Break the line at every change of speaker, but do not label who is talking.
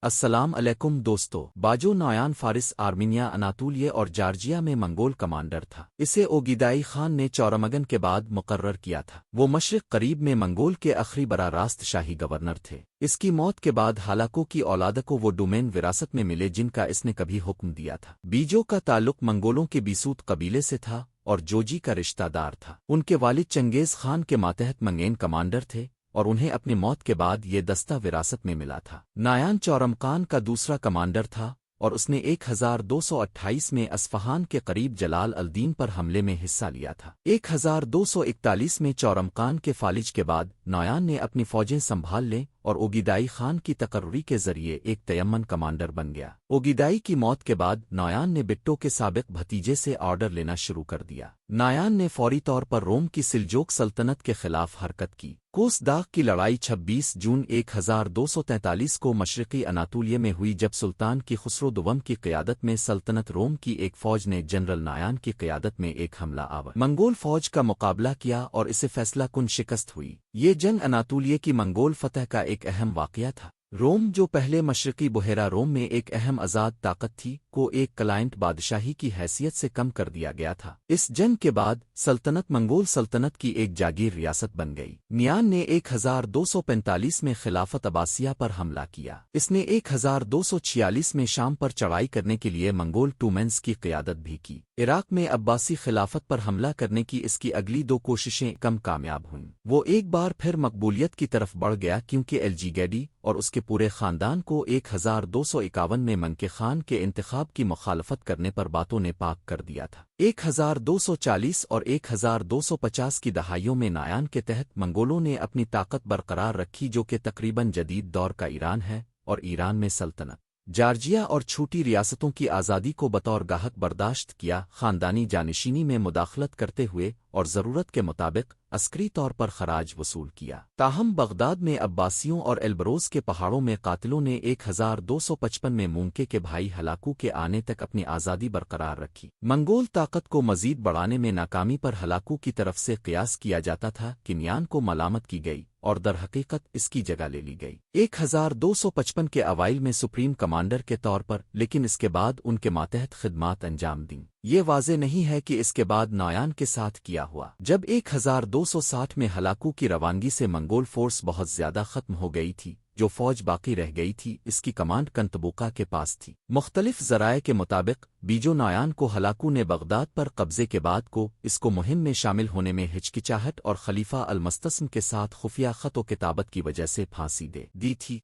السلام علیکم دوستو، باجو نایان فارس آرمینیا اناطولیہ اور جارجیا میں منگول کمانڈر تھا۔ اسے اوگیدائی خان نے چورمگن کے بعد مقرر کیا تھا۔ وہ مشرق قریب میں منگول کے آخری براہ راست شاہی گورنر تھے۔ اس کی موت کے بعد ہلاکو کی اولاد کو وہ ڈومین وراثت میں ملے جن کا اس نے کبھی حکم دیا تھا۔ بیجو کا تعلق منگولوں کے بیسوت قبیلے سے تھا اور جوجی کا رشتہ دار تھا۔ ان کے والد چنگیز خان کے ماتحت منگین کمانڈر تھے اور انہیں اپنی موت کے بعد یہ دستہ وراثت میں ملا تھا۔ نایان چورمقان کا دوسرا کمانڈر تھا اور اس نے 1228 میں اصفہان کے قریب جلال الدین پر حملے میں حصہ لیا تھا۔ 1241 میں چورمقان کے فالج کے بعد نایان نے اپنی فوجیں سنبھال لیں اور اوگیدائی خان کی تقرری کے ذریعے ایک تیمن کمانڈر بن گیا۔ اوگیدائی کی موت کے بعد نایان نے بٹو کے سابق بھتیجے سے آرڈر لینا شروع کر دیا۔ نایان نے فوری طور پر روم کی سلجوک سلطنت کے خلاف حرکت کی۔ کوس داغ کی لڑائی 26 جون 1243 کو مشرقی اناطولیہ میں ہوئی جب سلطان کی خسرو دوم کی قیادت میں سلطنت روم کی ایک فوج نے جنرل نایان کی قیادت میں ایک حملہ آور منگول فوج کا مقابلہ کیا اور اسے فیصلہ کن شکست ہوئی۔ یہ جنگ اناطولیہ کی منگول فتح کا ایک اہم واقعہ تھا۔ روم، جو پہلے مشرقی بحیرہ روم میں ایک اہم آزاد طاقت تھی، کو ایک کلائنٹ بادشاہی کی حیثیت سے کم کر دیا گیا تھا۔ اس جنگ کے بعد سلطنت منگول سلطنت کی ایک جاگیر ریاست بن گئی۔ نیان نے 1245 میں خلافت عباسیہ پر حملہ کیا۔ اس نے 1246 میں شام پر چڑھائی کرنے کے لیے منگول ٹومنز کی قیادت بھی کی۔ عراق میں عباسی خلافت پر حملہ کرنے کی اس کی اگلی دو کوششیں کم کامیاب ہوئیں۔ وہ ایک بار پھر مقبولیت کی طرف بڑھ گیا کیونکہ الجیگیڈی اور اس کے پورے خاندان کو 1251 میں منکے خان کے انتخاب کی مخالفت کرنے پر باتوں نے پاک کر دیا تھا۔ 1240 اور 1250 کی دہائیوں میں نایان کے تحت منگولوں نے اپنی طاقت برقرار رکھی جو کہ تقریباً جدید دور کا ایران ہے، اور ایران میں سلطنت جارجیا اور چھوٹی ریاستوں کی آزادی کو بطور گاہک برداشت کیا، خاندانی جانشینی میں مداخلت کرتے ہوئے اور ضرورت کے مطابق عسکری طور پر خراج وصول کیا۔ تاہم بغداد میں عباسیوں اور البروز کے پہاڑوں میں قاتلوں نے 1255 میں مونکے کے بھائی ہلاکو کے آنے تک اپنی آزادی برقرار رکھی۔ منگول طاقت کو مزید بڑھانے میں ناکامی پر ہلاکو کی طرف سے قیاس کیا جاتا تھا کہ نیان کو ملامت کی گئی اور در حقیقت اس کی جگہ لے لی گئی 1255 کے اوائل میں سپریم کمانڈر کے طور پر، لیکن اس کے بعد ان کے ماتحت خدمات انجام دیں۔ یہ واضح نہیں ہے کہ اس کے بعد نایان کے ساتھ کیا ہوا۔ جب 1260 میں ہلاکو کی روانگی سے منگول فورس بہت زیادہ ختم ہو گئی تھی، جو فوج باقی رہ گئی تھی اس کی کمانڈ کنتبوکا کے پاس تھی۔ مختلف ذرائع کے مطابق بیجو نایان کو ہلاکو نے بغداد پر قبضے کے بعد اس کو مہم میں شامل ہونے میں ہچکچاہٹ اور خلیفہ المستسم کے ساتھ خفیہ خط و کتابت کی وجہ سے پھانسی دے دی تھی۔